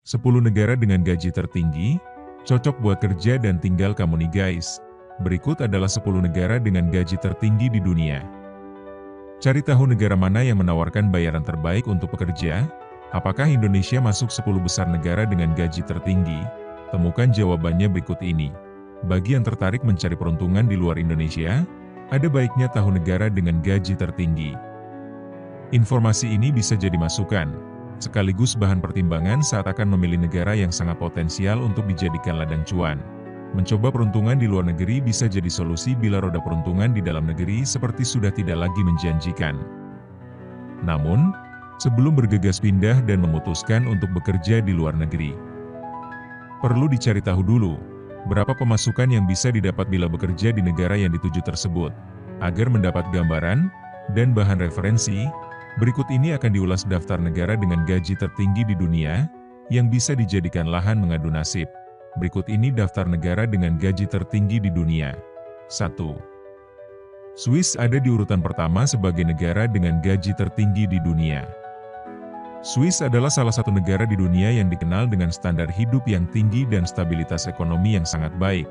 10 negara dengan gaji tertinggi, cocok buat kerja dan tinggal kamu nih guys. Berikut adalah 10 negara dengan gaji tertinggi di dunia. Cari tahu negara mana yang menawarkan bayaran terbaik untuk pekerja. Apakah Indonesia masuk 10 besar negara dengan gaji tertinggi? Temukan jawabannya berikut ini. Bagi yang tertarik mencari peruntungan di luar Indonesia, ada baiknya tahu negara dengan gaji tertinggi. Informasi ini bisa jadi masukan, sekaligus bahan pertimbangan saat akan memilih negara yang sangat potensial untuk dijadikan ladang cuan. Mencoba peruntungan di luar negeri bisa jadi solusi bila roda peruntungan di dalam negeri seperti sudah tidak lagi menjanjikan. Namun, sebelum bergegas pindah dan memutuskan untuk bekerja di luar negeri, perlu dicari tahu dulu, berapa pemasukan yang bisa didapat bila bekerja di negara yang dituju tersebut. Agar mendapat gambaran dan bahan referensi, berikut ini akan diulas daftar negara dengan gaji tertinggi di dunia, yang bisa dijadikan lahan mengadu nasib. Berikut ini daftar negara dengan gaji tertinggi di dunia. 1. Swiss ada di urutan pertama sebagai negara dengan gaji tertinggi di dunia. Swiss adalah salah satu negara di dunia yang dikenal dengan standar hidup yang tinggi dan stabilitas ekonomi yang sangat baik.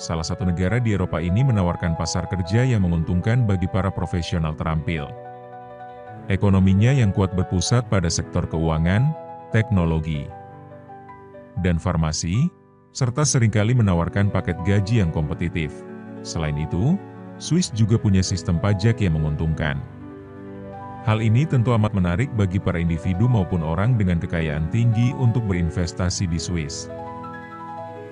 Salah satu negara di Eropa ini menawarkan pasar kerja yang menguntungkan bagi para profesional terampil. Ekonominya yang kuat berpusat pada sektor keuangan, teknologi, dan farmasi, serta seringkali menawarkan paket gaji yang kompetitif. Selain itu, Swiss juga punya sistem pajak yang menguntungkan. Hal ini tentu amat menarik bagi para individu maupun orang dengan kekayaan tinggi untuk berinvestasi di Swiss.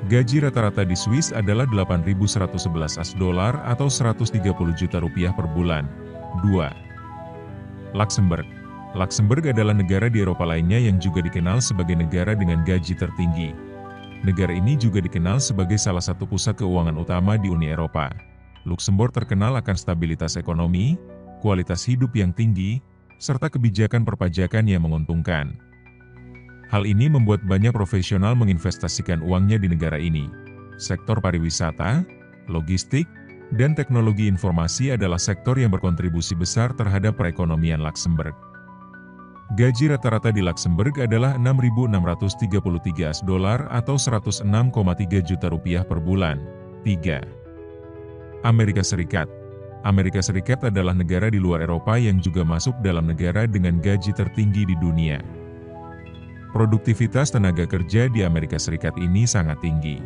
Gaji rata-rata di Swiss adalah 8.111 AS$ atau 130 juta rupiah per bulan. 2. Luxembourg. Luxembourg adalah negara di Eropa lainnya yang juga dikenal sebagai negara dengan gaji tertinggi. Negara ini juga dikenal sebagai salah satu pusat keuangan utama di Uni Eropa. Luxembourg terkenal akan stabilitas ekonomi, kualitas hidup yang tinggi, serta kebijakan perpajakan yang menguntungkan. Hal ini membuat banyak profesional menginvestasikan uangnya di negara ini. Sektor pariwisata, logistik, dan teknologi informasi adalah sektor yang berkontribusi besar terhadap perekonomian Luxembourg. Gaji rata-rata di Luxembourg adalah 6.633 AS$ atau 106,3 juta rupiah per bulan. 3. Amerika Serikat. Amerika Serikat adalah negara di luar Eropa yang juga masuk dalam negara dengan gaji tertinggi di dunia. Produktivitas tenaga kerja di Amerika Serikat ini sangat tinggi.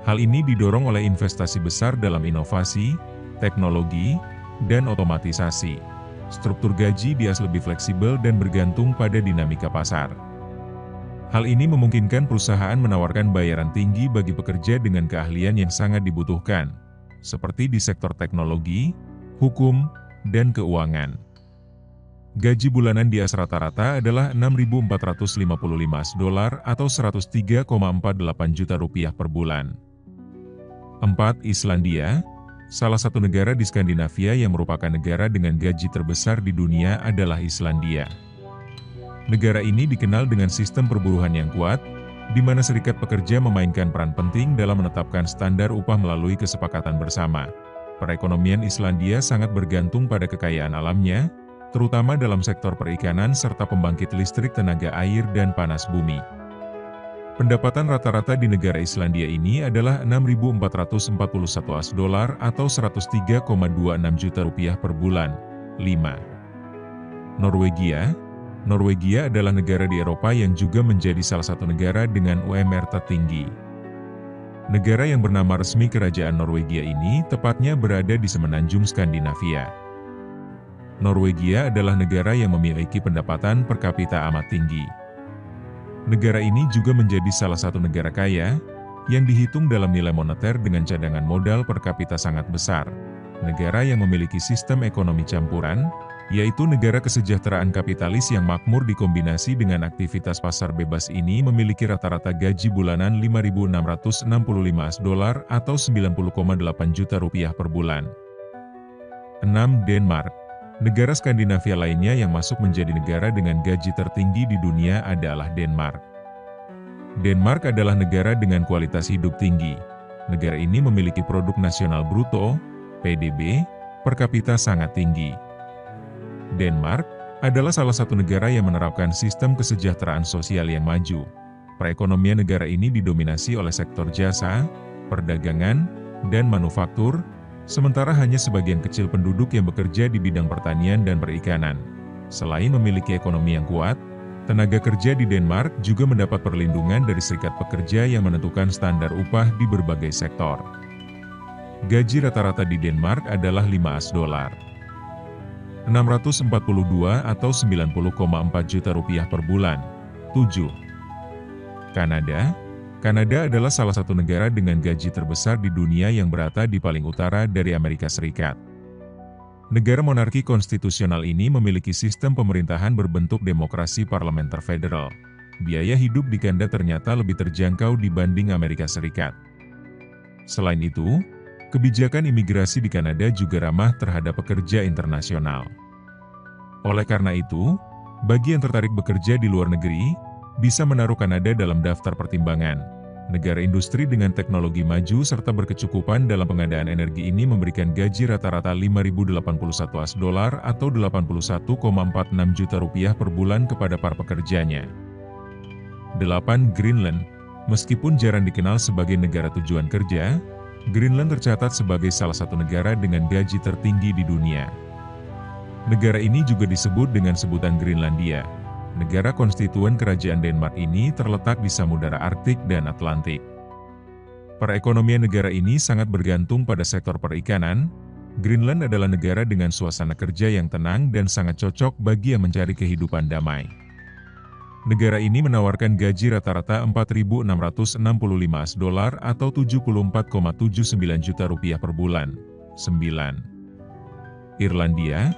Hal ini didorong oleh investasi besar dalam inovasi, teknologi, dan otomatisasi. Struktur gaji di AS lebih fleksibel dan bergantung pada dinamika pasar. Hal ini memungkinkan perusahaan menawarkan bayaran tinggi bagi pekerja dengan keahlian yang sangat dibutuhkan, seperti di sektor teknologi, hukum, dan keuangan. Gaji bulanan di AS rata-rata adalah 6.455 AS$ atau 103,48 juta rupiah per bulan. 4. Islandia. Salah satu negara di Skandinavia yang merupakan negara dengan gaji terbesar di dunia adalah Islandia. Negara ini dikenal dengan sistem perburuhan yang kuat, di mana serikat pekerja memainkan peran penting dalam menetapkan standar upah melalui kesepakatan bersama. Perekonomian Islandia sangat bergantung pada kekayaan alamnya, terutama dalam sektor perikanan serta pembangkit listrik tenaga air dan panas bumi. Pendapatan rata-rata di negara Islandia ini adalah 6.441 AS$ atau 103,26 juta rupiah per bulan. 5. Norwegia. Norwegia adalah negara di Eropa yang juga menjadi salah satu negara dengan UMR tertinggi. Negara yang bernama resmi Kerajaan Norwegia ini tepatnya berada di semenanjung Skandinavia. Norwegia adalah negara yang memiliki pendapatan per kapita amat tinggi. Negara ini juga menjadi salah satu negara kaya, yang dihitung dalam nilai moneter dengan cadangan modal per kapita sangat besar. Negara yang memiliki sistem ekonomi campuran, yaitu negara kesejahteraan kapitalis yang makmur dikombinasi dengan aktivitas pasar bebas ini memiliki rata-rata gaji bulanan 5.665 AS$ atau 90,8 juta rupiah per bulan. 6. Denmark. Negara Skandinavia lainnya yang masuk menjadi negara dengan gaji tertinggi di dunia adalah Denmark. Denmark adalah negara dengan kualitas hidup tinggi. Negara ini memiliki produk nasional bruto, PDB, per kapita sangat tinggi. Denmark adalah salah satu negara yang menerapkan sistem kesejahteraan sosial yang maju. Perekonomian negara ini didominasi oleh sektor jasa, perdagangan, dan manufaktur, sementara hanya sebagian kecil penduduk yang bekerja di bidang pertanian dan perikanan. Selain memiliki ekonomi yang kuat, tenaga kerja di Denmark juga mendapat perlindungan dari serikat pekerja yang menentukan standar upah di berbagai sektor. Gaji rata-rata di Denmark adalah $5 642 atau 90,4 juta rupiah per bulan. 7. Kanada. Kanada adalah salah satu negara dengan gaji terbesar di dunia yang berada di paling utara dari Amerika Serikat. Negara monarki konstitusional ini memiliki sistem pemerintahan berbentuk demokrasi parlementer federal. Biaya hidup di Kanada ternyata lebih terjangkau dibanding Amerika Serikat. Selain itu, kebijakan imigrasi di Kanada juga ramah terhadap pekerja internasional. Oleh karena itu, bagi yang tertarik bekerja di luar negeri, bisa menaruh Kanada dalam daftar pertimbangan. Negara industri dengan teknologi maju serta berkecukupan dalam pengadaan energi ini memberikan gaji rata-rata $5.081 atau 81,46 juta rupiah per bulan kepada para pekerjanya. 8. Greenland. Meskipun jarang dikenal sebagai negara tujuan kerja, Greenland tercatat sebagai salah satu negara dengan gaji tertinggi di dunia. Negara ini juga disebut dengan sebutan Grenlandia. Negara konstituen kerajaan Denmark ini terletak di Samudra Arktik dan Atlantik. Perekonomian negara ini sangat bergantung pada sektor perikanan. Greenland adalah negara dengan suasana kerja yang tenang dan sangat cocok bagi yang mencari kehidupan damai. Negara ini menawarkan gaji rata-rata $4.665 atau 74,79 juta rupiah per bulan. 9. Irlandia.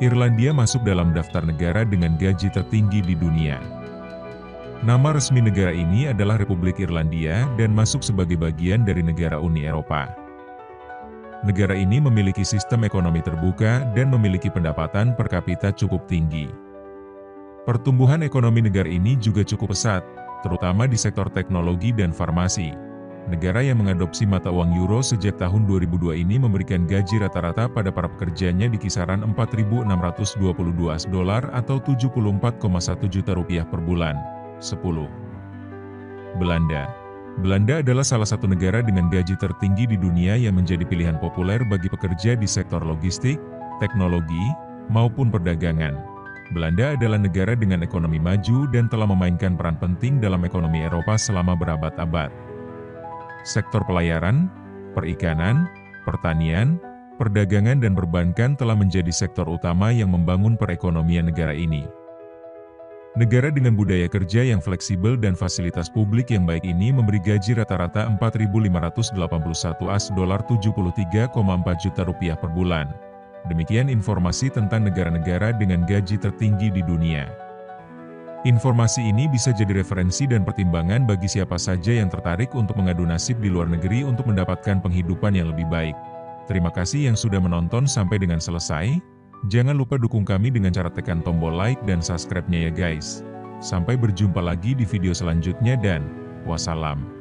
Irlandia masuk dalam daftar negara dengan gaji tertinggi di dunia. Nama resmi negara ini adalah Republik Irlandia dan masuk sebagai bagian dari negara Uni Eropa. Negara ini memiliki sistem ekonomi terbuka dan memiliki pendapatan per kapita cukup tinggi. Pertumbuhan ekonomi negara ini juga cukup pesat, terutama di sektor teknologi dan farmasi. Negara yang mengadopsi mata uang euro sejak tahun 2002 ini memberikan gaji rata-rata pada para pekerjanya di kisaran $4.622 atau 74,1 juta rupiah per bulan. 10. Belanda. Belanda adalah salah satu negara dengan gaji tertinggi di dunia yang menjadi pilihan populer bagi pekerja di sektor logistik, teknologi, maupun perdagangan. Belanda adalah negara dengan ekonomi maju dan telah memainkan peran penting dalam ekonomi Eropa selama berabad-abad. Sektor pelayaran, perikanan, pertanian, perdagangan dan perbankan telah menjadi sektor utama yang membangun perekonomian negara ini. Negara dengan budaya kerja yang fleksibel dan fasilitas publik yang baik ini memberi gaji rata-rata $4.581 $73,4 juta rupiah per bulan. Demikian informasi tentang negara-negara dengan gaji tertinggi di dunia. Informasi ini bisa jadi referensi dan pertimbangan bagi siapa saja yang tertarik untuk mengadu nasib di luar negeri untuk mendapatkan penghidupan yang lebih baik. Terima kasih yang sudah menonton sampai dengan selesai. Jangan lupa dukung kami dengan cara tekan tombol like dan subscribe-nya ya guys. Sampai berjumpa lagi di video selanjutnya dan wassalam.